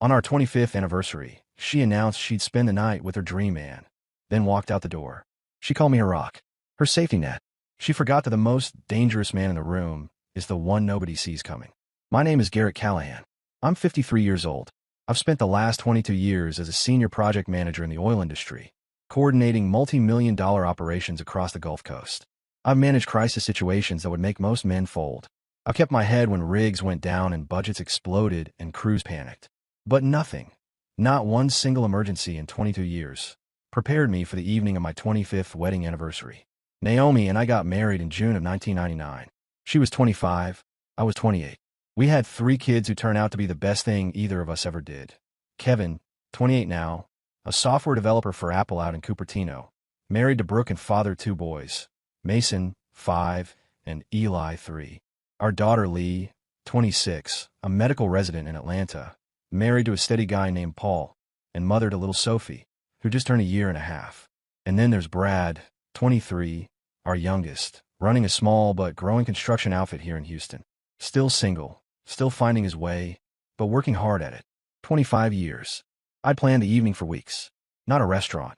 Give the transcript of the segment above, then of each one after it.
On our 25th anniversary, she announced she'd spend the night with her dream man, then walked out the door. She called me her rock, her safety net. She forgot that the most dangerous man in the room is the one nobody sees coming. My name is Garrett Callahan. I'm 53 years old. I've spent the last 22 years as a senior project manager in the oil industry, coordinating multi-million-dollar operations across the Gulf Coast. I've managed crisis situations that would make most men fold. I've kept my head when rigs went down and budgets exploded and crews panicked. But nothing, not one single emergency in 22 years, prepared me for the evening of my 25th wedding anniversary. Naomi and I got married in June of 1999. She was 25, I was 28. We had 3 kids who turned out to be the best thing either of us ever did. Kevin, 28 now, a software developer for Apple out in Cupertino, married to Brooke and fathered 2 boys, Mason, 5, and Eli, 3. Our daughter Lee, 26, a medical resident in Atlanta, married to a steady guy named Paul, and mother to little Sophie, who just turned a year and a half. And then there's Brad, 23, our youngest, running a small but growing construction outfit here in Houston. Still single, still finding his way, but working hard at it. 25 years. I'd planned the evening for weeks. Not a restaurant.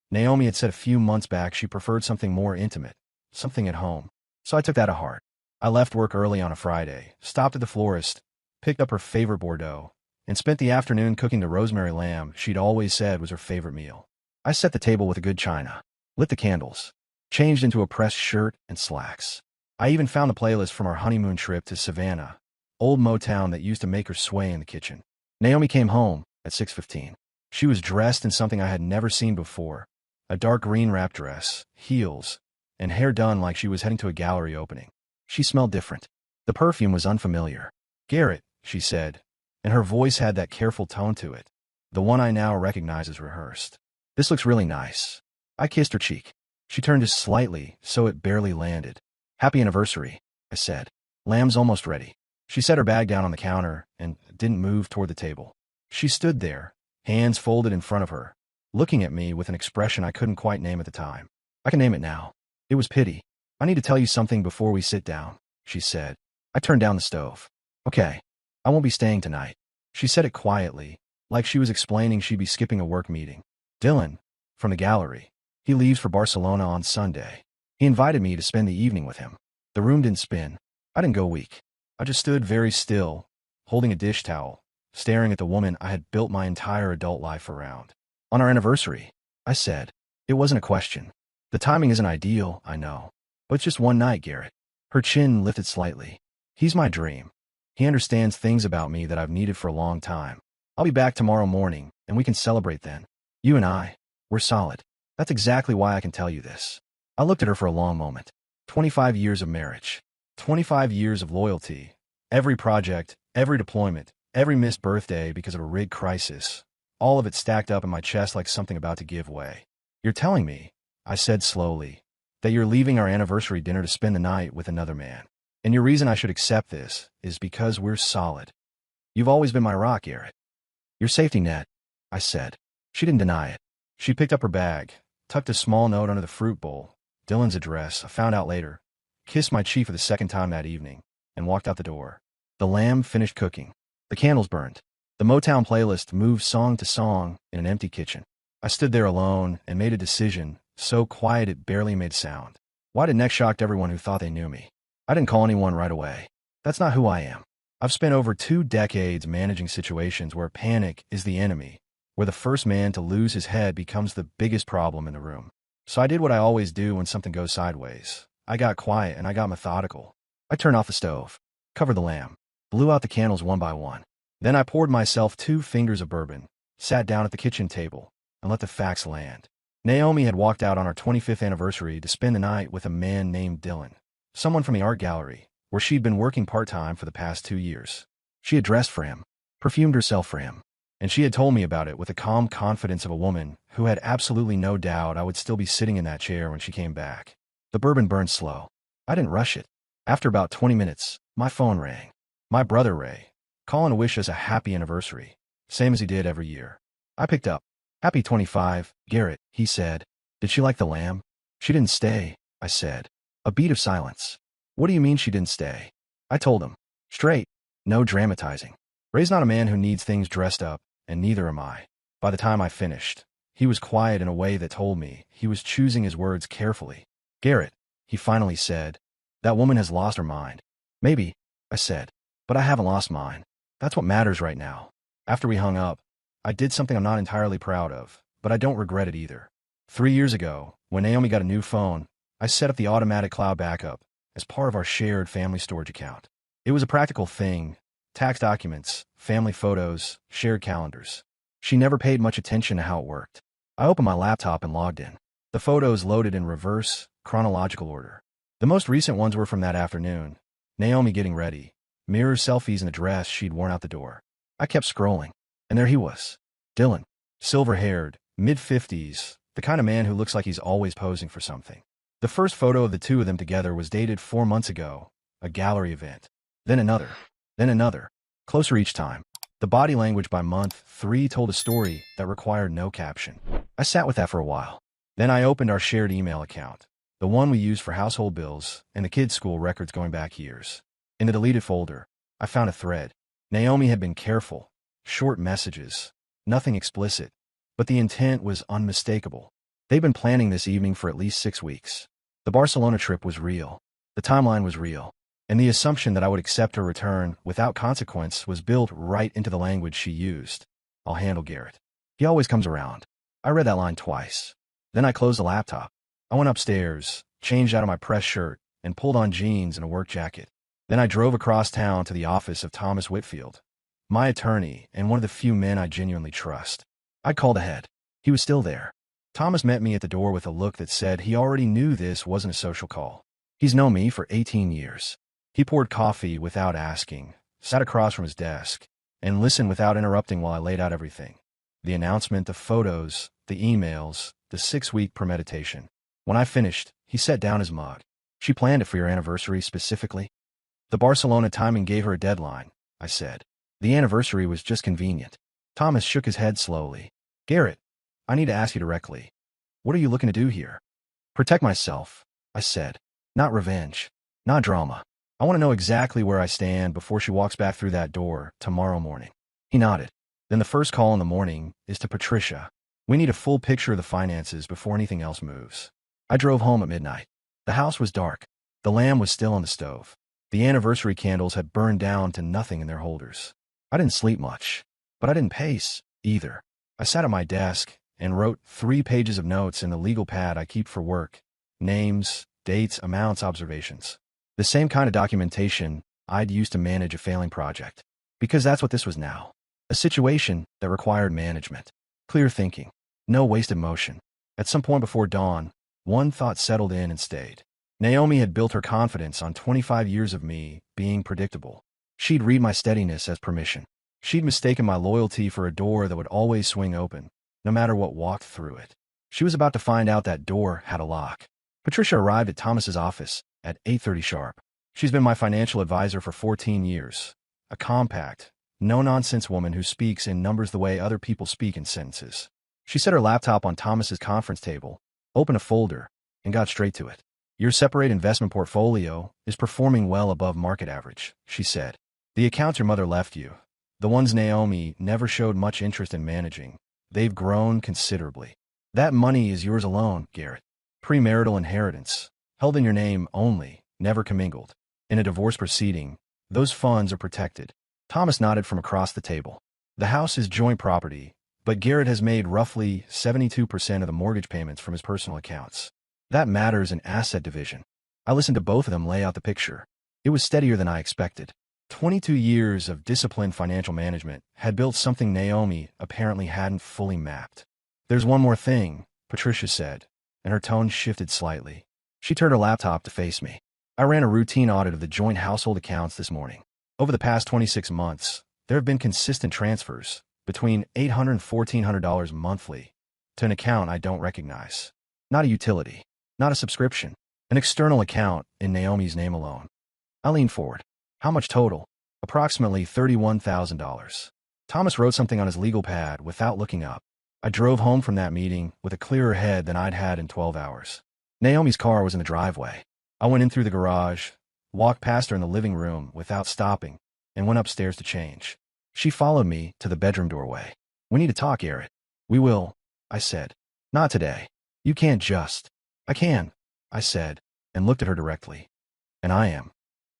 Naomi had said a few months back she preferred something more intimate, something at home. So I took that to heart. I left work early on a Friday, stopped at the florist, picked up her favorite Bordeaux, and spent the afternoon cooking the rosemary lamb she'd always said was her favorite meal. I set the table with a good china, lit the candles, changed into a pressed shirt and slacks. I even found the playlist from our honeymoon trip to Savannah, old Motown that used to make her sway in the kitchen. Naomi came home at 6:15. She was dressed in something I had never seen before, a dark green wrap dress, heels, and hair done like she was heading to a gallery opening. She smelled different. The perfume was unfamiliar. "Garrett," she said, and her voice had that careful tone to it, the one I now recognize as rehearsed. "This looks really nice." I kissed her cheek. She turned just slightly, so it barely landed. "Happy anniversary," I said. "Lamb's almost ready." She set her bag down on the counter and didn't move toward the table. She stood there, hands folded in front of her, looking at me with an expression I couldn't quite name at the time. "I can name it now. It was pity. I need to tell you something before we sit down," she said. I turned down the stove. "Okay. I won't be staying tonight." She said it quietly, like she was explaining she'd be skipping a work meeting. "Dylan, from the gallery. He leaves for Barcelona on Sunday. He invited me to spend the evening with him." The room didn't spin. I didn't go weak. I just stood very still, holding a dish towel, staring at the woman I had built my entire adult life around. "On our anniversary," I said. It wasn't a question. "The timing isn't ideal, I know. But it's just one night, Garrett." Her chin lifted slightly. "He's my dream. He understands things about me that I've needed for a long time. I'll be back tomorrow morning, and we can celebrate then. You and I, we're solid. That's exactly why I can tell you this." I looked at her for a long moment. 25 years of marriage. 25 years of loyalty. Every project, every deployment, every missed birthday because of a rig crisis. All of it stacked up in my chest like something about to give way. "You're telling me," I said slowly, "that you're leaving our anniversary dinner to spend the night with another man. And your reason I should accept this is because we're solid. You've always been my rock, Garrett. Your safety net," I said. She didn't deny it. She picked up her bag, tucked a small note under the fruit bowl, Dylan's address, I found out later, kissed my cheek for the second time that evening, and walked out the door. The lamb finished cooking. The candles burned. The Motown playlist moved song to song in an empty kitchen. I stood there alone and made a decision, so quiet it barely made sound. Why did next shocked everyone who thought they knew me? I didn't call anyone right away. That's not who I am. I've spent over 2 decades managing situations where panic is the enemy, where the first man to lose his head becomes the biggest problem in the room. So I did what I always do when something goes sideways. I got quiet and I got methodical. I turned off the stove, covered the lamb, blew out the candles one by one. Then I poured myself 2 fingers of bourbon, sat down at the kitchen table, and let the facts land. Naomi had walked out on our 25th anniversary to spend the night with a man named Dylan, someone from the art gallery, where she'd been working part-time for the past 2 years. She had dressed for him, perfumed herself for him, and she had told me about it with the calm confidence of a woman who had absolutely no doubt I would still be sitting in that chair when she came back. The bourbon burned slow. I didn't rush it. After about 20 minutes, my phone rang. My brother Ray, calling to wish us a happy anniversary, same as he did every year. I picked up. "Happy 25, Garrett," he said. "Did she like the lamb?" "She didn't stay," I said. A beat of silence. "What do you mean she didn't stay?" I told him. Straight. No dramatizing. Ray's not a man who needs things dressed up. and neither am I. By the time I finished, he was quiet in a way that told me he was choosing his words carefully. Garrett, he finally said, that woman has lost her mind. Maybe, I said, but I haven't lost mine. That's what matters right now. After we hung up, I did something I'm not entirely proud of, but I don't regret it either. 3 years ago, when Naomi got a new phone, I set up the automatic cloud backup as part of our shared family storage account. It was a practical thing: tax documents, family photos, shared calendars. She never paid much attention to how it worked. I opened my laptop and logged in. The photos loaded in reverse, chronological order. The most recent ones were from that afternoon. Naomi getting ready, mirror selfies in the dress she'd worn out the door. I kept scrolling, and there he was. Dylan, silver-haired, mid-50s, the kind of man who looks like he's always posing for something. The first photo of the two of them together was dated 4 months ago, a gallery event. Then another, closer each time. The body language by month 3 told a story that required no caption. I sat with that for a while. Then I opened our shared email account, the one we use for household bills and the kids' school records going back years. In the deleted folder, I found a thread. Naomi had been careful. Short messages, nothing explicit, but the intent was unmistakable. They'd been planning this evening for at least 6 weeks. The Barcelona trip was real. The timeline was real. And the assumption that I would accept her return without consequence was built right into the language she used. I'll handle Garrett. He always comes around. I read that line twice. Then I closed the laptop. I went upstairs, changed out of my press shirt, and pulled on jeans and a work jacket. Then I drove across town to the office of Thomas Whitfield, my attorney and one of the few men I genuinely trust. I called ahead. He was still there. Thomas met me at the door with a look that said he already knew this wasn't a social call. He's known me for 18 years. He poured coffee without asking, sat across from his desk, and listened without interrupting while I laid out everything. The announcement, the photos, the emails, the 6-week premeditation. When I finished, he set down his mug. She planned it for your anniversary specifically? The Barcelona timing gave her a deadline, I said. The anniversary was just convenient. Thomas shook his head slowly. Garrett, I need to ask you directly. What are you looking to do here? Protect myself, I said. Not revenge. Not drama. I want to know exactly where I stand before she walks back through that door tomorrow morning. He nodded. Then the first call in the morning is to Patricia. We need a full picture of the finances before anything else moves. I drove home at midnight. The house was dark. The lamp was still on the stove. The anniversary candles had burned down to nothing in their holders. I didn't sleep much, but I didn't pace either. I sat at my desk and wrote 3 pages of notes in the legal pad I keep for work. Names, dates, amounts, observations. The same kind of documentation I'd used to manage a failing project. Because that's what this was now. A situation that required management. Clear thinking. No wasted motion. At some point before dawn, one thought settled in and stayed. Naomi had built her confidence on 25 years of me being predictable. She'd read my steadiness as permission. She'd mistaken my loyalty for a door that would always swing open, no matter what walked through it. She was about to find out that door had a lock. Patricia arrived at Thomas's office at 8:30 sharp. She's been my financial advisor for 14 years. A compact, no-nonsense woman who speaks in numbers the way other people speak in sentences. She set her laptop on Thomas's conference table, opened a folder, and got straight to it. Your separate investment portfolio is performing well above market average, she said. The accounts your mother left you, the ones Naomi never showed much interest in managing, they've grown considerably. That money is yours alone, Garrett. Premarital inheritance, held in your name only, never commingled. In a divorce proceeding, those funds are protected. Thomas nodded from across the table. The house is joint property, but Garrett has made roughly 72% of the mortgage payments from his personal accounts. That matters in asset division. I listened to both of them lay out the picture. It was steadier than I expected. 22 years of disciplined financial management had built something Naomi apparently hadn't fully mapped. There's one more thing, Patricia said, and her tone shifted slightly. She turned her laptop to face me. I ran a routine audit of the joint household accounts this morning. Over the past 26 months, there have been consistent transfers between $800 and $1,400 monthly to an account I don't recognize. Not a utility, not a subscription, an external account in Naomi's name alone. I leaned forward. How much total? Approximately $31,000. Thomas wrote something on his legal pad without looking up. I drove home from that meeting with a clearer head than I'd had in 12 hours. Naomi's car was in the driveway. I went in through the garage, walked past her in the living room without stopping, and went upstairs to change. She followed me to the bedroom doorway. We need to talk, Garrett. We will, I said. Not today. You can't just. I can, I said, and looked at her directly. And I am.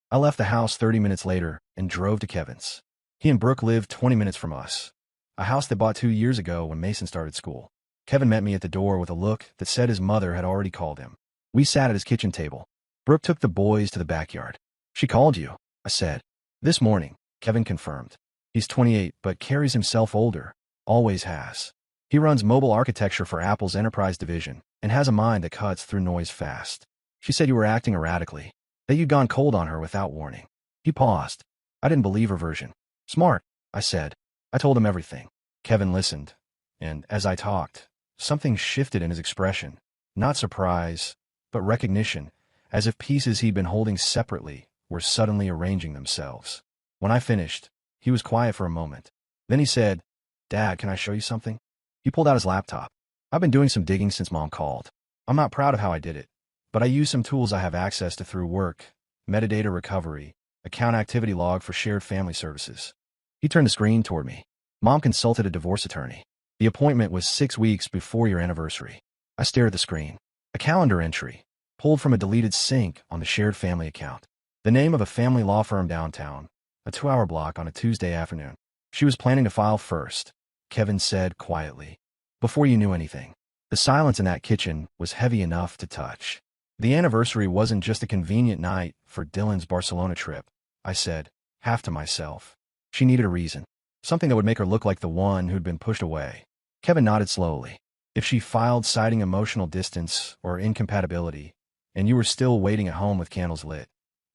I left the house 30 minutes later and drove to Kevin's. He and Brooke lived 20 minutes from us. A house they bought 2 years ago when Mason started school. Kevin met me at the door with a look that said his mother had already called him. We sat at his kitchen table. Brooke took the boys to the backyard. She called you, I said. This morning, Kevin confirmed. He's 28 but carries himself older. Always has. He runs mobile architecture for Apple's enterprise division and has a mind that cuts through noise fast. She said you were acting erratically, that you'd gone cold on her without warning. He paused. I didn't believe her version. Smart, I said. I told him everything. Kevin listened, and as I talked, something shifted in his expression. Not surprise, but recognition, as if pieces he'd been holding separately were suddenly arranging themselves. When I finished, he was quiet for a moment. Then he said, Dad, can I show you something? He pulled out his laptop. I've been doing some digging since Mom called. I'm not proud of how I did it, but I use some tools I have access to through work, metadata recovery, account activity log for shared family services. He turned the screen toward me. Mom consulted a divorce attorney. The appointment was 6 weeks before your anniversary. I stared at the screen. A calendar entry, pulled from a deleted sync on the shared family account. The name of a family law firm downtown, a 2-hour block on a Tuesday afternoon. She was planning to file first, Kevin said quietly. Before you knew anything, the silence in that kitchen was heavy enough to touch. The anniversary wasn't just a convenient night for Dylan's Barcelona trip, I said, half to myself. She needed a reason, something that would make her look like the one who'd been pushed away. Kevin nodded slowly. If she filed citing emotional distance or incompatibility, and you were still waiting at home with candles lit,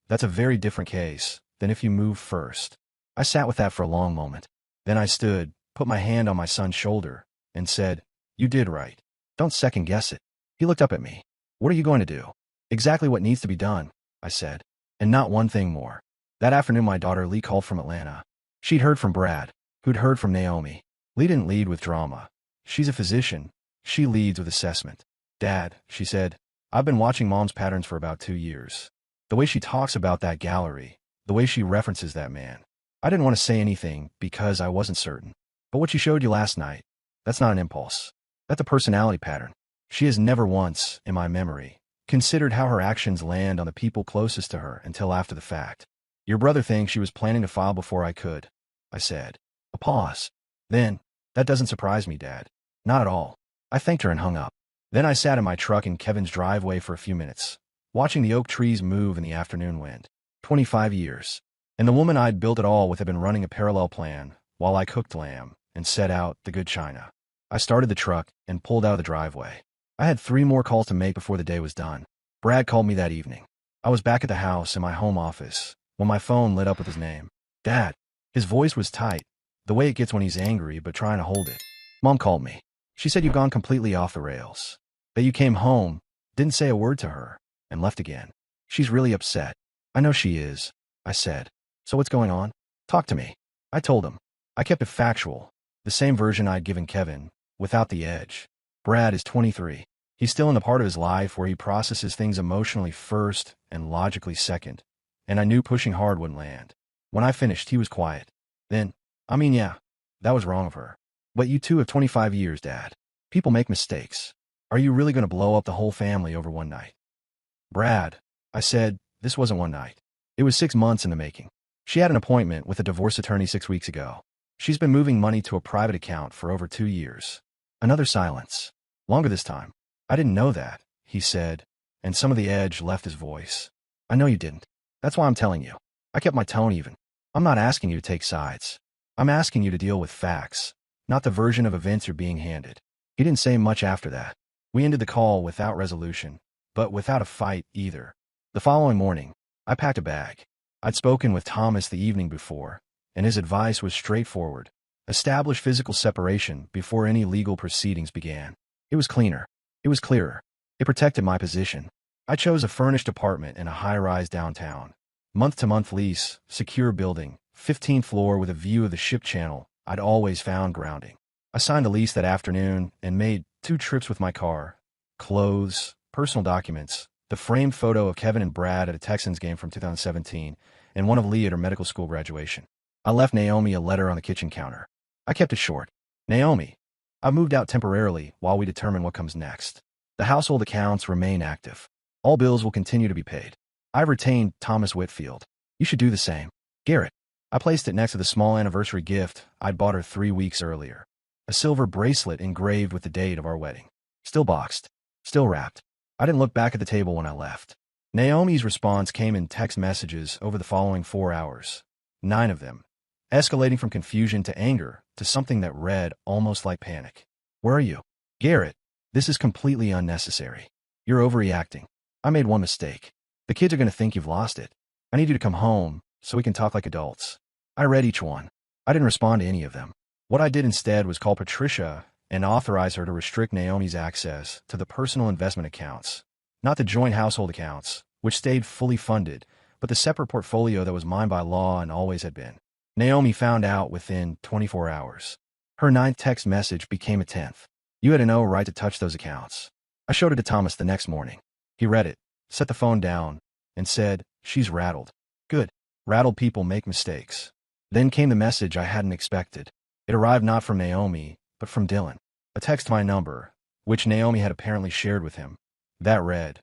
that's a very different case than if you moved first. I sat with that for a long moment. Then I stood, put my hand on my son's shoulder, and said, You did right. Don't second guess it. He looked up at me. What are you going to do? Exactly what needs to be done, I said. And not one thing more. That afternoon my daughter Lee called from Atlanta. She'd heard from Brad, who'd heard from Naomi. Lee didn't lead with drama. She's a physician. She leads with assessment. Dad, she said, I've been watching Mom's patterns for about 2 years. The way she talks about that gallery, the way she references that man. I didn't want to say anything because I wasn't certain. But what she showed you last night, that's not an impulse. That's a personality pattern. She has never once, in my memory, considered how her actions land on the people closest to her until after the fact. Your brother thinks she was planning to file before I could, I said. A pause. Then, that doesn't surprise me, Dad. Not at all. I thanked her and hung up. Then I sat in my truck in Kevin's driveway for a few minutes, watching the oak trees move in the afternoon wind. 25 years. And the woman I'd built it all with had been running a parallel plan while I cooked lamb and set out the good china. I started the truck and pulled out of the driveway. I had 3 more calls to make before the day was done. Brad called me that evening. I was back at the house in my home office when my phone lit up with his name. Dad. His voice was tight, the way it gets when he's angry but trying to hold it. Mom called me. She said you've gone completely off the rails. That you came home, didn't say a word to her, and left again. She's really upset. I know she is, I said. So what's going on? Talk to me. I told him. I kept it factual, the same version I'd given Kevin, without the edge. Brad is 23. He's still in the part of his life where he processes things emotionally first and logically second, and I knew pushing hard wouldn't land. When I finished, he was quiet. Then, yeah, that was wrong of her. But you two have 25 years, Dad. People make mistakes. Are you really going to blow up the whole family over one night? Brad, I said, this wasn't one night. It was 6 months in the making. She had an appointment with a divorce attorney 6 weeks ago. She's been moving money to a private account for over 2 years. Another silence. Longer this time. I didn't know that, he said, and some of the edge left his voice. I know you didn't. That's why I'm telling you. I kept my tone even. I'm not asking you to take sides. I'm asking you to deal with facts, not the version of events you're being handed. He didn't say much after that. We ended the call without resolution, but without a fight either. The following morning, I packed a bag. I'd spoken with Thomas the evening before, and his advice was straightforward. Establish physical separation before any legal proceedings began. It was cleaner. It was clearer. It protected my position. I chose a furnished apartment in a high-rise downtown. Month-to-month lease, secure building, 15th floor with a view of the ship channel. I'd always found grounding. I signed the lease that afternoon and made 2 trips with my car. Clothes, personal documents, the framed photo of Kevin and Brad at a Texans game from 2017, and one of Lee at her medical school graduation. I left Naomi a letter on the kitchen counter. I kept it short. Naomi, I've moved out temporarily while we determine what comes next. The household accounts remain active. All bills will continue to be paid. I've retained Thomas Whitfield. You should do the same. Garrett. I placed it next to the small anniversary gift I'd bought her 3 weeks earlier. A silver bracelet engraved with the date of our wedding. Still boxed. Still wrapped. I didn't look back at the table when I left. Naomi's response came in text messages over the following 4 hours. 9 of them. Escalating from confusion to anger to something that read almost like panic. Where are you? Garrett, this is completely unnecessary. You're overreacting. I made one mistake. The kids are going to think you've lost it. I need you to come home so we can talk like adults. I read each one. I didn't respond to any of them. What I did instead was call Patricia and authorize her to restrict Naomi's access to the personal investment accounts, not the joint household accounts, which stayed fully funded, but the separate portfolio that was mine by law and always had been. Naomi found out within 24 hours. Her 9th text message became a 10th. You had no right to touch those accounts. I showed it to Thomas the next morning. He read it, set the phone down, and said, "She's rattled." Good. Rattled people make mistakes. Then came the message I hadn't expected. It arrived not from Naomi, but from Dylan. A text to my number, which Naomi had apparently shared with him. That read,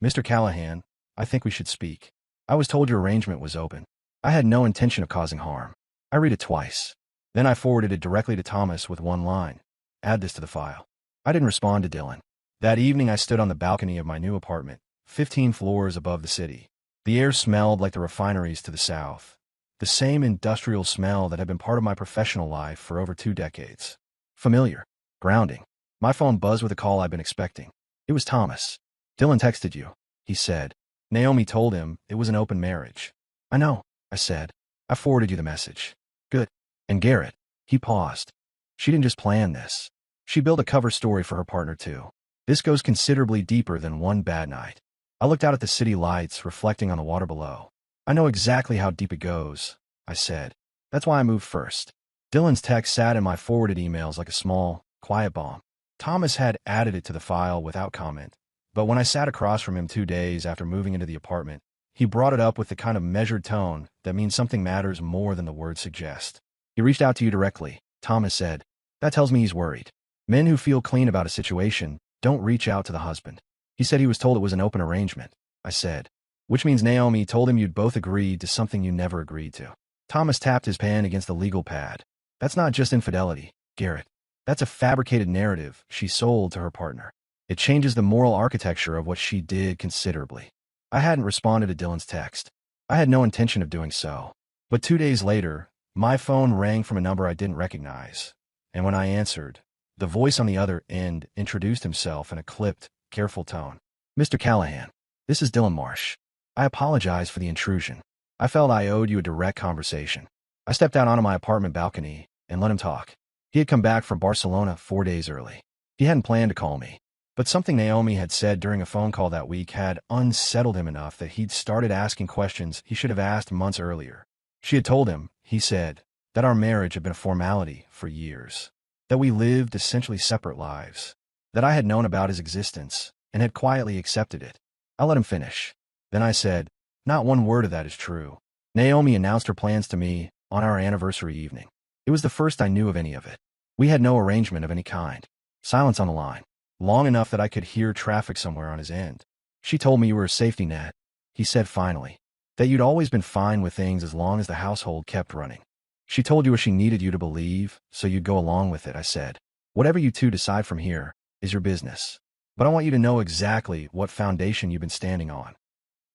"Mr. Callahan, I think we should speak. I was told your arrangement was open. I had no intention of causing harm." I read it twice. Then I forwarded it directly to Thomas with one line. Add this to the file. I didn't respond to Dylan. That evening I stood on the balcony of my new apartment, 15 floors above the city. The air smelled like the refineries to the south. The same industrial smell that had been part of my professional life for over 2 decades. Familiar. Grounding. My phone buzzed with a call I'd been expecting. It was Thomas. "Dylan texted you," he said. Naomi told him it was an open marriage. "I know," I said. "I forwarded you the message." "Good. And Garrett." He paused. "She didn't just plan this. She built a cover story for her partner too. This goes considerably deeper than one bad night." I looked out at the city lights reflecting on the water below. "I know exactly how deep it goes," I said. "That's why I moved first." Dylan's text sat in my forwarded emails like a small, quiet bomb. Thomas had added it to the file without comment, but when I sat across from him 2 days after moving into the apartment, he brought it up with the kind of measured tone that means something matters more than the words suggest. "He reached out to you directly," Thomas said. "That tells me he's worried. Men who feel clean about a situation don't reach out to the husband." "He said he was told it was an open arrangement," I said. "Which means Naomi told him you'd both agreed to something you never agreed to." Thomas tapped his pen against the legal pad. "That's not just infidelity, Garrett. That's a fabricated narrative she sold to her partner. It changes the moral architecture of what she did considerably." I hadn't responded to Dylan's text. I had no intention of doing so. But 2 days later, my phone rang from a number I didn't recognize. And when I answered, the voice on the other end introduced himself in a clipped, careful tone. "Mr. Callahan, this is Dylan Marsh. I apologize for the intrusion. I felt I owed you a direct conversation." I stepped out onto my apartment balcony and let him talk. He had come back from Barcelona 4 days early. He hadn't planned to call me, but something Naomi had said during a phone call that week had unsettled him enough that he'd started asking questions he should have asked months earlier. She had told him, he said, that our marriage had been a formality for years, that we lived essentially separate lives, that I had known about his existence and had quietly accepted it. I let him finish. Then I said, "Not one word of that is true." Naomi announced her plans to me on our anniversary evening. It was the first I knew of any of it. We had no arrangement of any kind. Silence on the line, long enough that I could hear traffic somewhere on his end. "She told me you were a safety net," he said finally, "that you'd always been fine with things as long as the household kept running. She told you what she needed you to believe, so you'd go along with it," I said. "Whatever you two decide from here is your business. But I want you to know exactly what foundation you've been standing on."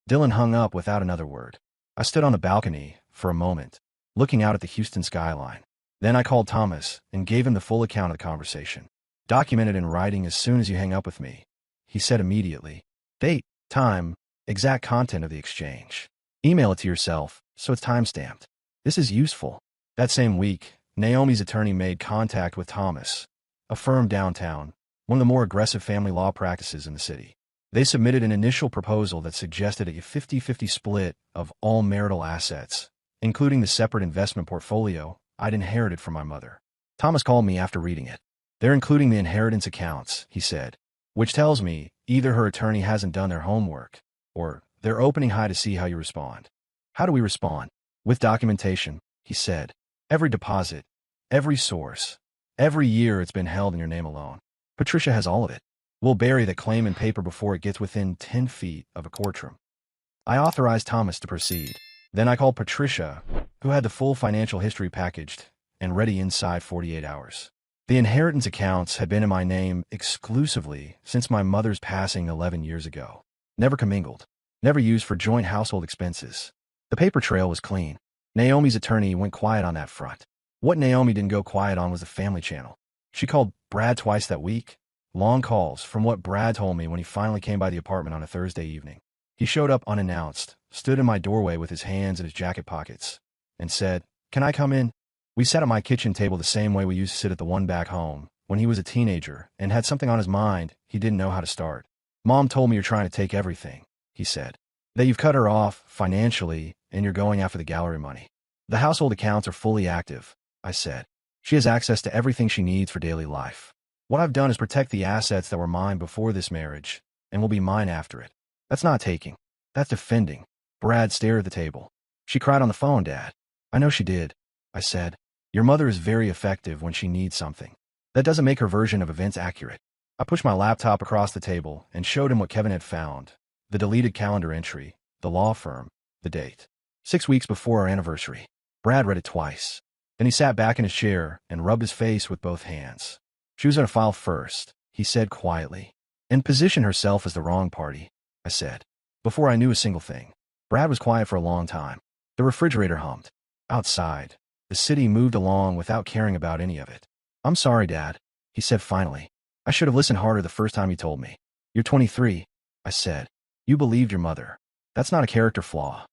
Dylan hung up without another word. I stood on the balcony for a moment, looking out at the Houston skyline. Then I called Thomas and gave him the full account of the conversation. "Document it in writing as soon as you hang up with me," he said immediately. "Date, time, exact content of the exchange. Email it to yourself so it's time-stamped. This is useful." That same week, Naomi's attorney made contact with Thomas, a firm downtown, one of the more aggressive family law practices in the city. They submitted an initial proposal that suggested a 50-50 split of all marital assets, including the separate investment portfolio I'd inherited from my mother. Thomas called me after reading it. "They're including the inheritance accounts," he said, "which tells me either her attorney hasn't done their homework, or they're opening high to see how you respond." "How do we respond?" "With documentation," he said. "Every deposit, every source, Every year it's been held in your name alone. Patricia has all of it. We'll bury the claim in paper before it gets within 10 feet of a courtroom. I authorized Thomas to proceed. Then I called Patricia, who had the full financial history packaged and ready inside 48 hours. The inheritance accounts had been in my name exclusively since my mother's passing 11 years ago. Never commingled. Never used for joint household expenses. The paper trail was clean. Naomi's attorney went quiet on that front. What Naomi didn't go quiet on was the family channel. She called Brad twice that week. Long calls, from what Brad told me when he finally came by the apartment on a Thursday evening. He showed up unannounced, stood in my doorway with his hands in his jacket pockets, and said, "Can I come in?" We sat at my kitchen table the same way we used to sit at the one back home when he was a teenager and had something on his mind he didn't know how to start. "Mom told me you're trying to take everything," he said. "That you've cut her off financially and you're going after the gallery money." "The household accounts are fully active," I said. "She has access to everything she needs for daily life. What I've done is protect the assets that were mine before this marriage and will be mine after it. That's not taking. That's defending." Brad stared at the table. "She cried on the phone, Dad." "I know she did," I said. "Your mother is very effective when she needs something. That doesn't make her version of events accurate." I pushed my laptop across the table and showed him what Kevin had found. The deleted calendar entry, the law firm, the date. 6 weeks before our anniversary. Brad read it twice. Then he sat back in his chair and rubbed his face with both hands. "She was going to file first," he said quietly, "and position herself as the wrong party," I said. Before I knew a single thing. Brad was quiet for a long time. The refrigerator hummed. Outside, the city moved along without caring about any of it. "I'm sorry, Dad," he said finally. "I should have listened harder the first time you told me." "You're 23, I said. "You believed your mother. That's not a character flaw."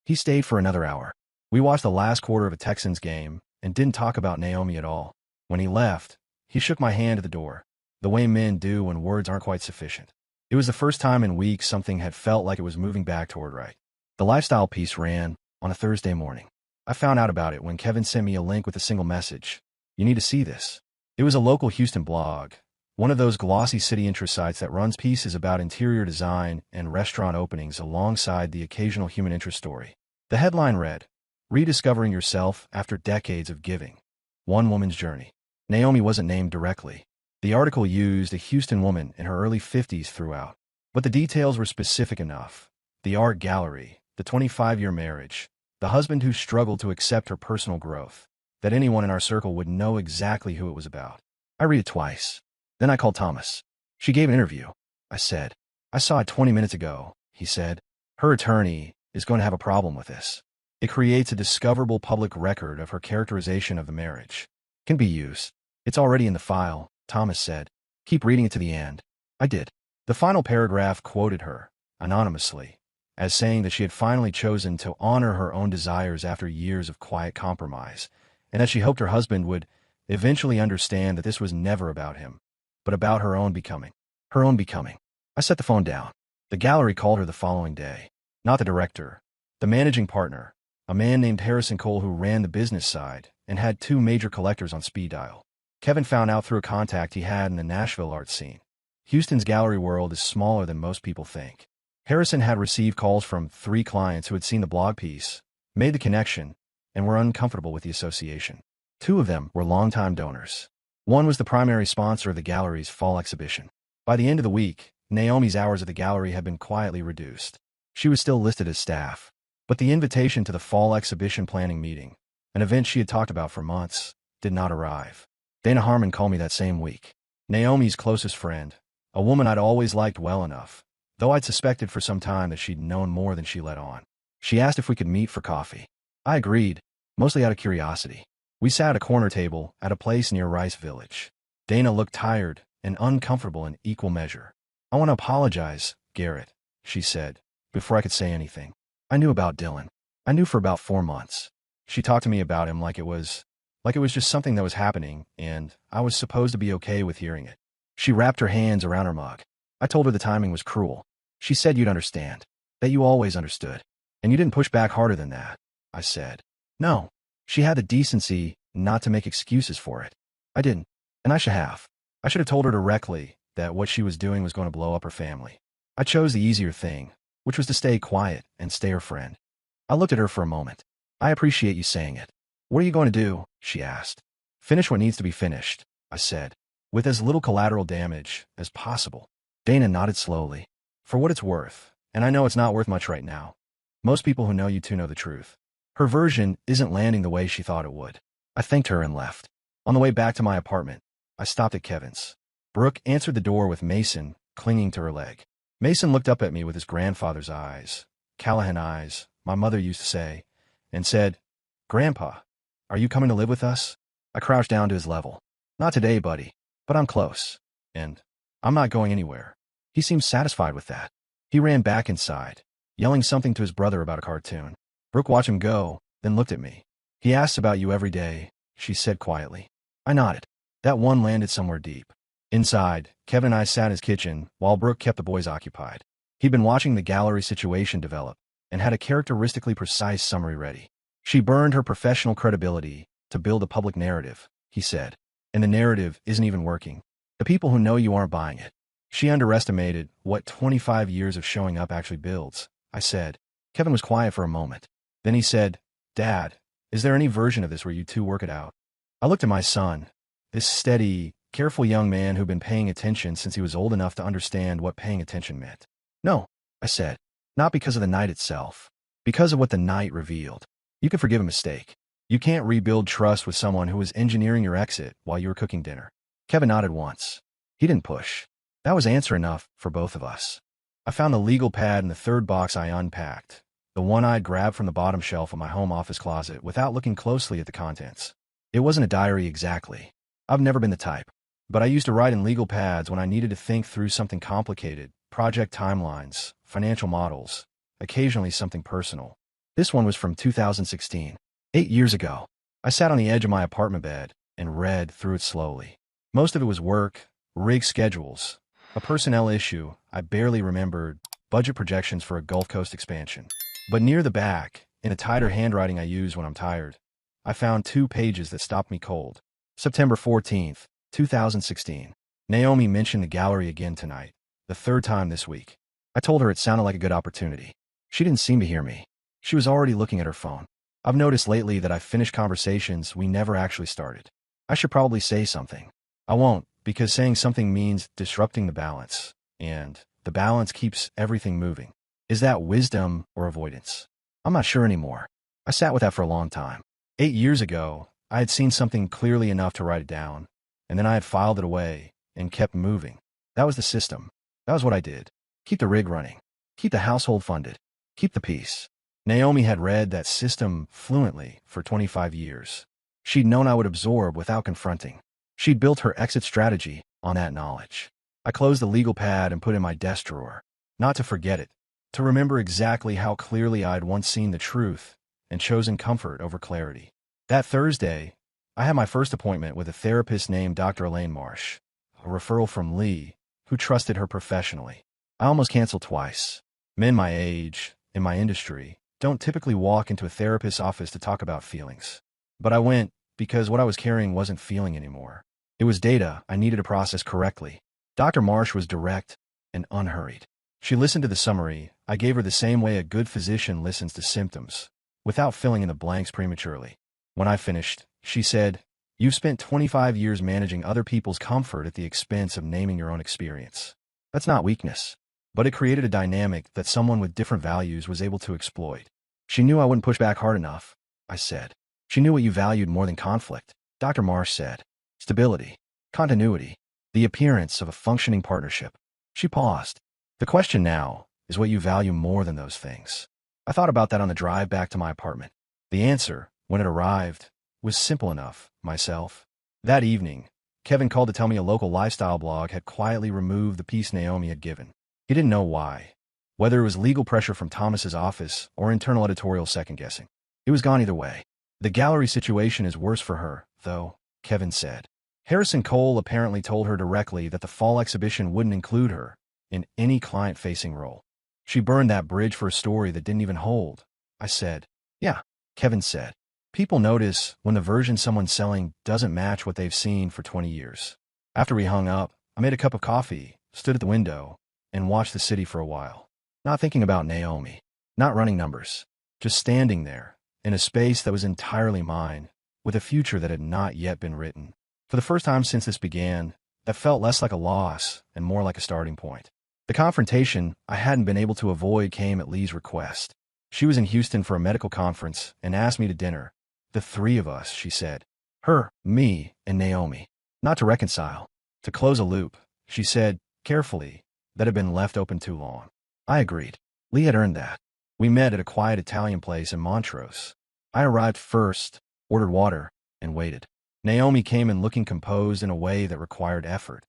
He stayed for another hour. We watched the last quarter of a Texans game and didn't talk about Naomi at all. When he left, he shook my hand at the door, the way men do when words aren't quite sufficient. It was the first time in weeks something had felt like it was moving back toward right. The lifestyle piece ran on a Thursday morning. I found out about it when Kevin sent me a link with a single message. "You need to see this." It was a local Houston blog, one of those glossy city interest sites that runs pieces about interior design and restaurant openings alongside the occasional human interest story. The headline read, "Rediscovering Yourself After Decades of Giving. One Woman's Journey." Naomi wasn't named directly. The article used a Houston woman in her early 50s throughout. But the details were specific enough. The art gallery, the 25-year marriage, the husband who struggled to accept her personal growth, that anyone in our circle would know exactly who it was about. I read it twice. Then I called Thomas. "She gave an interview," I said. "I saw it 20 minutes ago," he said. "Her attorney is going to have a problem with this. It creates a discoverable public record of her characterization of the marriage. Can be used. It's already in the file," Thomas said. "Keep reading it to the end." I did. The final paragraph quoted her, anonymously, as saying that she had finally chosen to honor her own desires after years of quiet compromise, and that she hoped her husband would eventually understand that this was never about him, but about her own becoming. Her own becoming. I set the phone down. The gallery called her the following day. Not the director. The managing partner, a man named Harrison Cole who ran the business side and had 2 major collectors on speed dial. Kevin found out through a contact he had in the Nashville art scene. Houston's gallery world is smaller than most people think. Harrison had received calls from 3 clients who had seen the blog piece, made the connection, and were uncomfortable with the association. 2 of them were longtime donors. One was the primary sponsor of the gallery's fall exhibition. By the end of the week, Naomi's hours at the gallery had been quietly reduced. She was still listed as staff, but the invitation to the fall exhibition planning meeting, an event she had talked about for months, did not arrive. Dana Harmon called me that same week. Naomi's closest friend, a woman I'd always liked well enough, though I'd suspected for some time that she'd known more than she let on. She asked if we could meet for coffee. I agreed, mostly out of curiosity. We sat at a corner table at a place near Rice Village. Dana looked tired and uncomfortable in equal measure. "I want to apologize, Garrett," she said, before I could say anything. "I knew about Dylan. I knew for about 4 months. She talked to me about him like it was just something that was happening, and I was supposed to be okay with hearing it." She wrapped her hands around her mug. "I told her the timing was cruel. She said you'd understand, that you always understood, and you didn't push back harder than that," I said. "No. She had the decency not to make excuses for it. I didn't, and I should have. I should have told her directly that what she was doing was going to blow up her family. I chose the easier thing, which was to stay quiet and stay her friend." I looked at her for a moment. "I appreciate you saying it. What are you going to do?" she asked. "Finish what needs to be finished. I said, with as little collateral damage as possible. Dana nodded slowly. For what it's worth, and I know it's not worth much right now. Most people who know you two know the truth. Her version isn't landing the way she thought it would. I thanked her and left. On the way back to my apartment, I stopped at Kevin's. Brooke answered the door with Mason clinging to her leg. Mason looked up at me with his grandfather's eyes, Callahan eyes, my mother used to say, and said, "Grandpa, are you coming to live with us?" I crouched down to his level. "Not today, buddy, but I'm close. And I'm not going anywhere." He seemed satisfied with that. He ran back inside, yelling something to his brother about a cartoon. Brooke watched him go, then looked at me. "He asks about you every day," she said quietly. I nodded. That one landed somewhere deep. Inside, Kevin and I sat in his kitchen while Brooke kept the boys occupied. He'd been watching the gallery situation develop and had a characteristically precise summary ready. "She burned her professional credibility to build a public narrative," he said. "And the narrative isn't even working. The people who know you aren't buying it. She underestimated what 25 years of showing up actually builds," I said. Kevin was quiet for a moment. Then he said, "Dad, is there any version of this where you two work it out?" I looked at my son, this steady, careful young man who'd been paying attention since he was old enough to understand what paying attention meant. "No," I said. "Not because of the night itself. Because of what the night revealed. You can forgive a mistake. You can't rebuild trust with someone who was engineering your exit while you were cooking dinner." Kevin nodded once. He didn't push. That was answer enough for both of us. I found the legal pad in the third box I unpacked, the one I'd grabbed from the bottom shelf of my home office closet without looking closely at the contents. It wasn't a diary exactly. I've never been the type. But I used to write in legal pads when I needed to think through something complicated, project timelines, financial models, occasionally something personal. This one was from 2016, 8 years ago. I sat on the edge of my apartment bed and read through it slowly. Most of it was work, rig schedules, a personnel issue I barely remembered, budget projections for a Gulf Coast expansion. But near the back, in a tighter handwriting I use when I'm tired, I found 2 pages that stopped me cold. September 14th, 2016. Naomi mentioned the gallery again tonight, the 3rd time this week. I told her it sounded like a good opportunity. She didn't seem to hear me. She was already looking at her phone. I've noticed lately that I finish conversations we never actually started. I should probably say something. I won't, because saying something means disrupting the balance, and the balance keeps everything moving. Is that wisdom or avoidance? I'm not sure anymore. I sat with that for a long time. 8 years ago, I had seen something clearly enough to write it down, and then I had filed it away and kept moving. That was the system. That was what I did. Keep the rig running. Keep the household funded. Keep the peace. Naomi had read that system fluently for 25 years. She'd known I would absorb without confronting. She'd built her exit strategy on that knowledge. I closed the legal pad and put it in my desk drawer. Not to forget it. To remember exactly how clearly I'd once seen the truth and chosen comfort over clarity. That Thursday, I had my first appointment with a therapist named Dr. Elaine Marsh, a referral from Lee, who trusted her professionally. I almost canceled twice. Men my age, in my industry, don't typically walk into a therapist's office to talk about feelings. But I went because what I was carrying wasn't feeling anymore. It was data I needed to process correctly. Dr. Marsh was direct and unhurried. She listened to the summary I gave her the same way a good physician listens to symptoms, without filling in the blanks prematurely. When I finished, she said, "You've spent 25 years managing other people's comfort at the expense of naming your own experience. That's not weakness, but it created a dynamic that someone with different values was able to exploit." She knew I wouldn't push back hard enough, I said. "She knew what you valued more than conflict," Dr. Marsh said. "Stability, continuity, the appearance of a functioning partnership." She paused. "The question now is what you value more than those things." I thought about that on the drive back to my apartment. The answer, when it arrived, was simple enough, myself. That evening, Kevin called to tell me a local lifestyle blog had quietly removed the piece Naomi had given. He didn't know why. Whether it was legal pressure from Thomas's office or internal editorial second-guessing. It was gone either way. "The gallery situation is worse for her, though," Kevin said. "Harrison Cole apparently told her directly that the fall exhibition wouldn't include her in any client-facing role. She burned that bridge for a story that didn't even hold," I said. "Yeah," Kevin said. "People notice when the version someone's selling doesn't match what they've seen for 20 years. After we hung up, I made a cup of coffee, stood at the window, and watched the city for a while. Not thinking about Naomi, not running numbers, just standing there, in a space that was entirely mine, with a future that had not yet been written. For the first time since this began, that felt less like a loss and more like a starting point. The confrontation I hadn't been able to avoid came at Lee's request. She was in Houston for a medical conference and asked me to dinner. The three of us, she said. Her, me, and Naomi. Not to reconcile. To close a loop, she said, carefully, that had been left open too long. I agreed. Lee had earned that. We met at a quiet Italian place in Montrose. I arrived first, ordered water, and waited. Naomi came in looking composed in a way that required effort.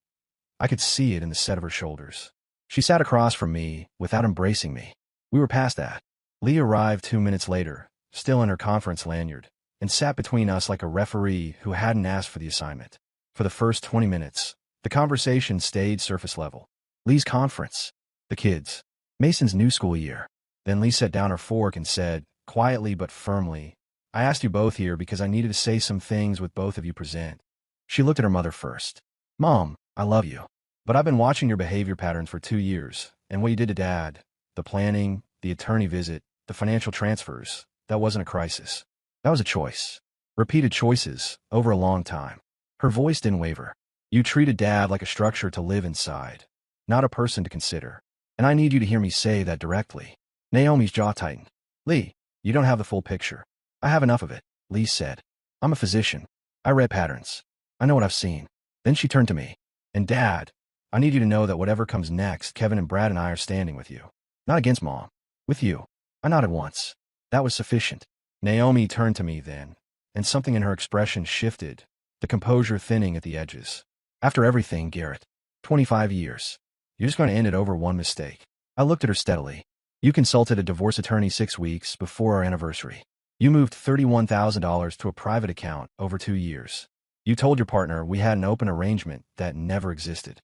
I could see it in the set of her shoulders. She sat across from me without embracing me. We were past that. Lee arrived 2 minutes later, still in her conference lanyard, and sat between us like a referee who hadn't asked for the assignment. For the first 20 minutes, the conversation stayed surface level. Lee's conference, the kids, Mason's new school year. Then Lee set down her fork and said, quietly but firmly, I asked you both here because I needed to say some things with both of you present. She looked at her mother first. Mom, I love you. But I've been watching your behavior patterns for 2 years, and what you did to Dad, the planning, the attorney visit, the financial transfers, that wasn't a crisis. That was a choice. Repeated choices, over a long time. Her voice didn't waver. You treated Dad like a structure to live inside, not a person to consider. And I need you to hear me say that directly. Naomi's jaw tightened. Lee, you don't have the full picture. I have enough of it, Lee said. I'm a physician. I read patterns. I know what I've seen. Then she turned to me. And Dad, I need you to know that whatever comes next, Kevin and Brad and I are standing with you. Not against Mom. With you. I nodded once. That was sufficient. Naomi turned to me then, and something in her expression shifted, the composure thinning at the edges. After everything, Garrett. 25 years. You're just going to end it over one mistake. I looked at her steadily. You consulted a divorce attorney 6 weeks before our anniversary. You moved $31,000 to a private account over 2 years. You told your partner we had an open arrangement that never existed.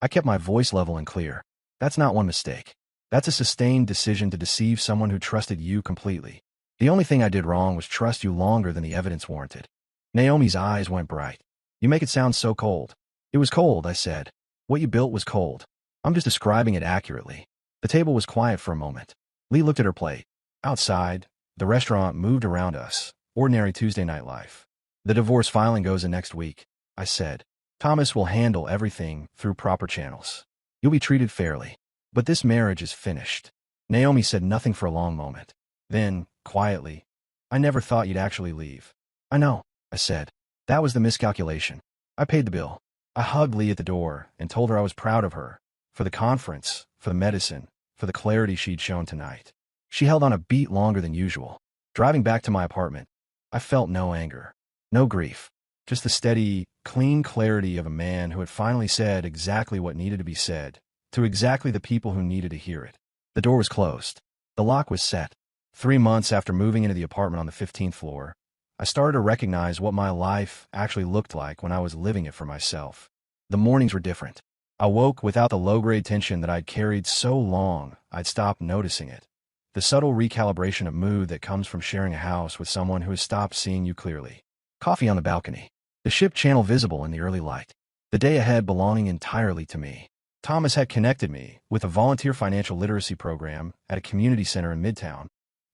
I kept my voice level and clear. That's not one mistake. That's a sustained decision to deceive someone who trusted you completely. The only thing I did wrong was trust you longer than the evidence warranted. Naomi's eyes went bright. You make it sound so cold. It was cold, I said. What you built was cold. I'm just describing it accurately. The table was quiet for a moment. Lee looked at her plate. Outside, the restaurant moved around us. Ordinary Tuesday night life. The divorce filing goes in next week, I said. Thomas will handle everything through proper channels. You'll be treated fairly. But this marriage is finished. Naomi said nothing for a long moment. Then, quietly, I never thought you'd actually leave. I know, I said. That was the miscalculation. I paid the bill. I hugged Lee at the door and told her I was proud of her. For the conference, for the medicine, for the clarity she'd shown tonight. She held on a beat longer than usual. Driving back to my apartment, I felt no anger, no grief. Just the steady, clean clarity of a man who had finally said exactly what needed to be said, to exactly the people who needed to hear it. The door was closed. The lock was set. 3 months after moving into the apartment on the 15th floor, I started to recognize what my life actually looked like when I was living it for myself. The mornings were different. I woke without the low-grade tension that I'd carried so long I'd stopped noticing it. The subtle recalibration of mood that comes from sharing a house with someone who has stopped seeing you clearly. Coffee on the balcony. The ship channel visible in the early light. The day ahead belonging entirely to me. Thomas had connected me with a volunteer financial literacy program at a community center in Midtown,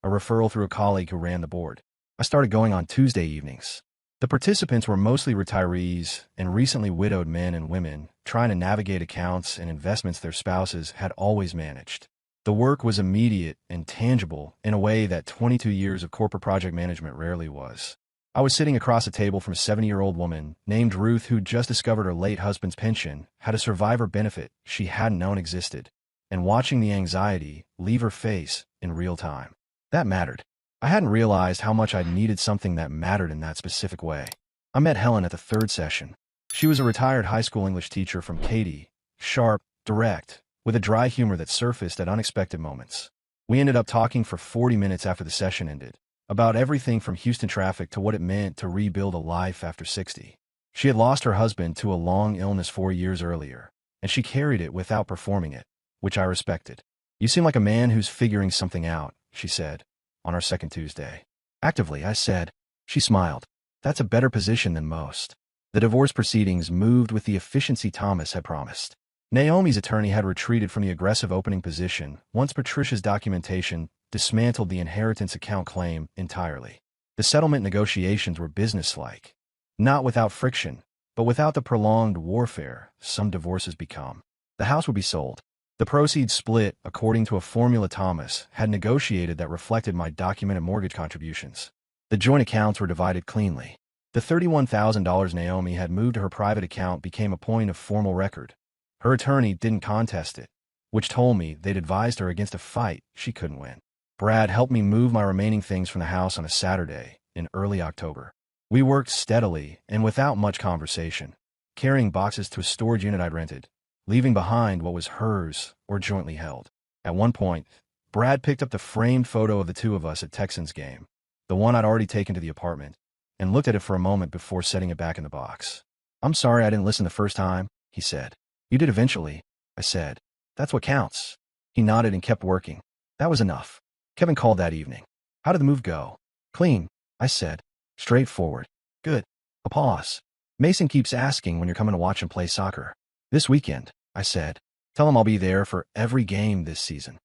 a referral through a colleague who ran the board. I started going on Tuesday evenings. The participants were mostly retirees and recently widowed men and women trying to navigate accounts and investments their spouses had always managed. The work was immediate and tangible in a way that 22 years of corporate project management rarely was. I was sitting across a table from a 70-year-old woman named Ruth who'd just discovered her late husband's pension had a survivor benefit she hadn't known existed, and watching the anxiety leave her face in real time. That mattered. I hadn't realized how much I'd needed something that mattered in that specific way. I met Helen at the third session. She was a retired high school English teacher from Katy, sharp, direct, with a dry humor that surfaced at unexpected moments. We ended up talking for 40 minutes after the session ended, about everything from Houston traffic to what it meant to rebuild a life after 60. She had lost her husband to a long illness 4 years earlier, and she carried it without performing it, which I respected. You seem like a man who's figuring something out, she said, on our second Tuesday. Actively, I said. She smiled. That's a better position than most. The divorce proceedings moved with the efficiency Thomas had promised. Naomi's attorney had retreated from the aggressive opening position once Patricia's documentation dismantled the inheritance account claim entirely. The settlement negotiations were businesslike. Not without friction, But without the prolonged warfare some divorces become. The house would be sold. The proceeds split according to a formula Thomas had negotiated that reflected my documented mortgage contributions. The joint accounts were divided cleanly. The $31,000 Naomi had moved to her private account became a point of formal record. Her attorney didn't contest it, which told me they'd advised her against a fight she couldn't win. Brad helped me move my remaining things from the house on a Saturday in early October. We worked steadily and without much conversation, carrying boxes to a storage unit I'd rented, leaving behind what was hers or jointly held. At one point, Brad picked up the framed photo of the two of us at Texans game, the one I'd already taken to the apartment, and looked at it for a moment before setting it back in the box. "I'm sorry I didn't listen the first time," he said. "You did eventually," I said. "That's what counts." He nodded and kept working. That was enough. Kevin called that evening. "How did the move go?" "Clean," I said. "Straightforward." "Good." A pause. "Mason keeps asking when you're coming to watch him play soccer." "This weekend," I said. "Tell him I'll be there for every game this season."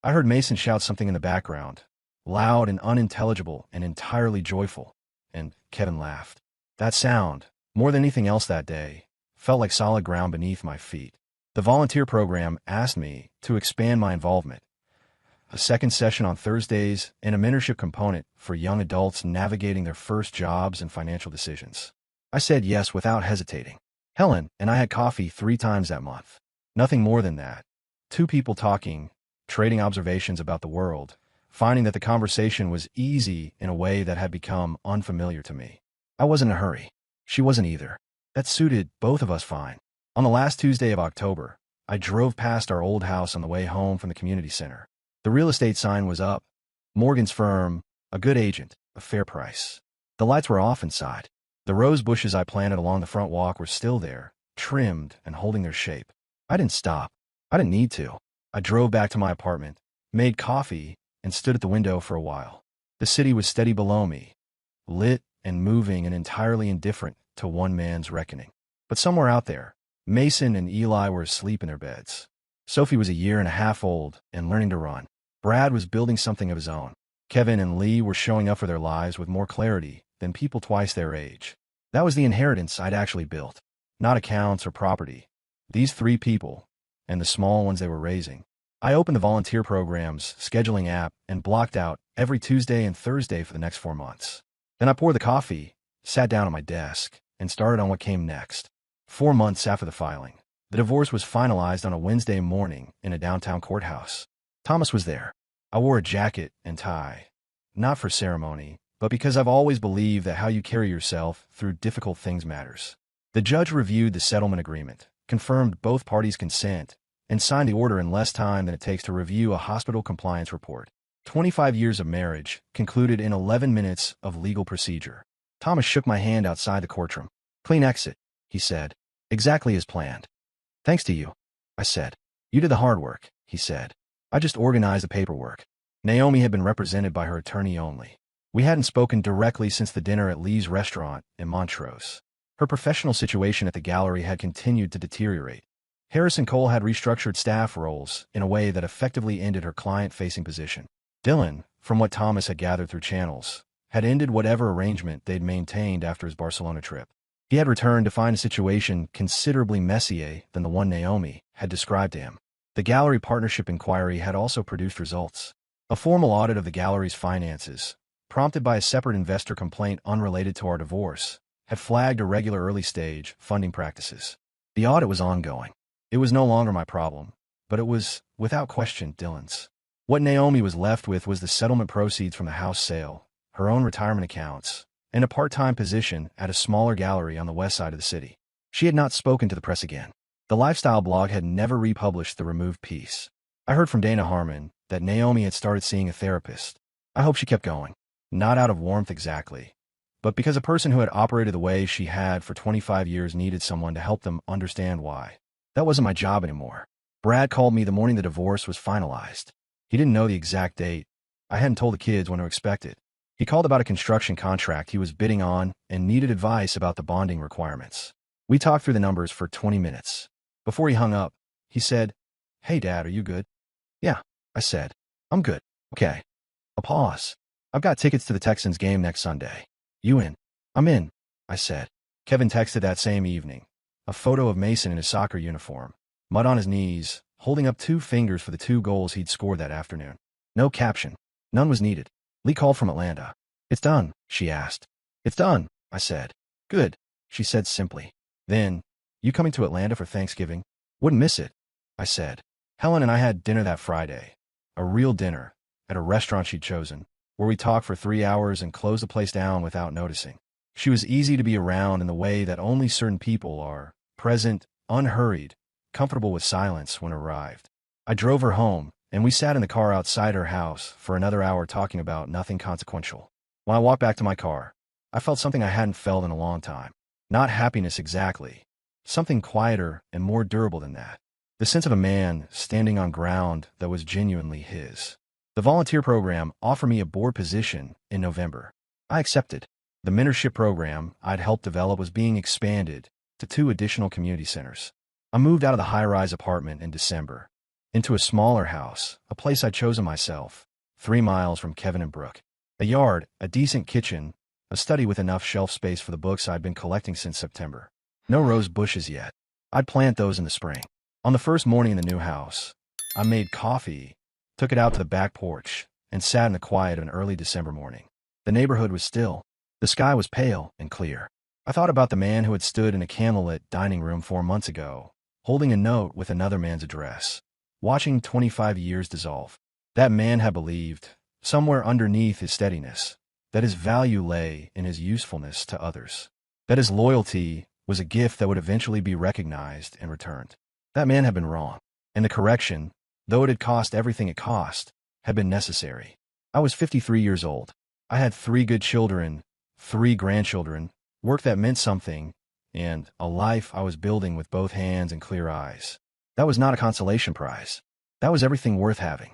I heard Mason shout something in the background, loud and unintelligible and entirely joyful, and Kevin laughed. That sound, more than anything else that day, felt like solid ground beneath my feet. The volunteer program asked me to expand my involvement. A second session on Thursdays and a mentorship component for young adults navigating their first jobs and financial decisions. I said yes without hesitating. Helen and I had coffee 3 times that month. Nothing more than that. 2 people talking, trading observations about the world, finding that the conversation was easy in a way that had become unfamiliar to me. I wasn't in a hurry. She wasn't either. That suited both of us fine. On the last Tuesday of October, I drove past our old house on the way home from the community center. The real estate sign was up. Morgan's firm, a good agent, a fair price. The lights were off inside. The rose bushes I planted along the front walk were still there, trimmed and holding their shape. I didn't stop. I didn't need to. I drove back to my apartment, made coffee, and stood at the window for a while. The city was steady below me, lit and moving and entirely indifferent to one man's reckoning. But somewhere out there, Mason and Eli were asleep in their beds. Sophie was a year and a half old and learning to run. Brad was building something of his own. Kevin and Lee were showing up for their lives with more clarity than people twice their age. That was the inheritance I'd actually built. Not accounts or property. These 3 people, and the small ones they were raising. I opened the volunteer program's scheduling app and blocked out every Tuesday and Thursday for the next 4 months. Then I poured the coffee, sat down at my desk, and started on what came next. 4 months after the filing, the divorce was finalized on a Wednesday morning in a downtown courthouse. Thomas was there. I wore a jacket and tie, not for ceremony, but because I've always believed that how you carry yourself through difficult things matters. The judge reviewed the settlement agreement, confirmed both parties' consent, and signed the order in less time than it takes to review a hospital compliance report. 25 years of marriage concluded in 11 minutes of legal procedure. Thomas shook my hand outside the courtroom. "Clean exit," he said. "Exactly as planned." "Thanks to you," I said. "You did the hard work," he said. "I just organized the paperwork." Naomi had been represented by her attorney only. We hadn't spoken directly since the dinner at Lee's restaurant in Montrose. Her professional situation at the gallery had continued to deteriorate. Harrison Cole had restructured staff roles in a way that effectively ended her client-facing position. Dylan, from what Thomas had gathered through channels, had ended whatever arrangement they'd maintained after his Barcelona trip. He had returned to find a situation considerably messier than the one Naomi had described to him. The gallery partnership inquiry had also produced results. A formal audit of the gallery's finances, prompted by a separate investor complaint unrelated to our divorce, had flagged irregular early-stage funding practices. The audit was ongoing. It was no longer my problem, but it was, without question, Dylan's. What Naomi was left with was the settlement proceeds from the house sale, her own retirement accounts, and a part-time position at a smaller gallery on the west side of the city. She had not spoken to the press again. The lifestyle blog had never republished the removed piece. I heard from Dana Harmon that Naomi had started seeing a therapist. I hope she kept going. Not out of warmth exactly, but because a person who had operated the way she had for 25 years needed someone to help them understand why. That wasn't my job anymore. Brad called me the morning the divorce was finalized. He didn't know the exact date. I hadn't told the kids when to expect it. He called about a construction contract he was bidding on and needed advice about the bonding requirements. We talked through the numbers for 20 minutes. Before he hung up, he said, "Hey, Dad, are you good?" "Yeah," I said. "I'm good." "Okay." A pause. "I've got tickets to the Texans game next Sunday. You in?" "I'm in," I said. Kevin texted that same evening. A photo of Mason in his soccer uniform, mud on his knees, holding up 2 fingers for the 2 goals he'd scored that afternoon. No caption. None was needed. Lee called from Atlanta. "It's done," she asked. "It's done," I said. "Good," she said simply. Then, "You coming to Atlanta for Thanksgiving?" "Wouldn't miss it," I said. Helen and I had dinner that Friday. A real dinner, at a restaurant she'd chosen, where we talked for 3 hours and closed the place down without noticing. She was easy to be around in the way that only certain people are, present, unhurried, comfortable with silence when arrived. I drove her home, and we sat in the car outside her house for another hour talking about nothing consequential. When I walked back to my car, I felt something I hadn't felt in a long time. Not happiness exactly. Something quieter and more durable than that. The sense of a man standing on ground that was genuinely his. The volunteer program offered me a board position in November. I accepted. The mentorship program I'd helped develop was being expanded to 2 additional community centers. I moved out of the high-rise apartment in December, into a smaller house, a place I'd chosen myself, 3 miles from Kevin and Brooke. A yard, a decent kitchen, a study with enough shelf space for the books I'd been collecting since September. No rose bushes yet. I'd plant those in the spring. On the first morning in the new house, I made coffee, took it out to the back porch, and sat in the quiet of an early December morning. The neighborhood was still. The sky was pale and clear. I thought about the man who had stood in a candlelit dining room 4 months ago, holding a note with another man's address, watching 25 years dissolve. That man had believed, somewhere underneath his steadiness, that his value lay in his usefulness to others, that his loyalty was a gift that would eventually be recognized and returned. That man had been wrong, and the correction, though it had cost everything it cost, had been necessary. I was 53 years old. I had 3 good children, 3 grandchildren, work that meant something, and a life I was building with both hands and clear eyes. That was not a consolation prize. That was everything worth having.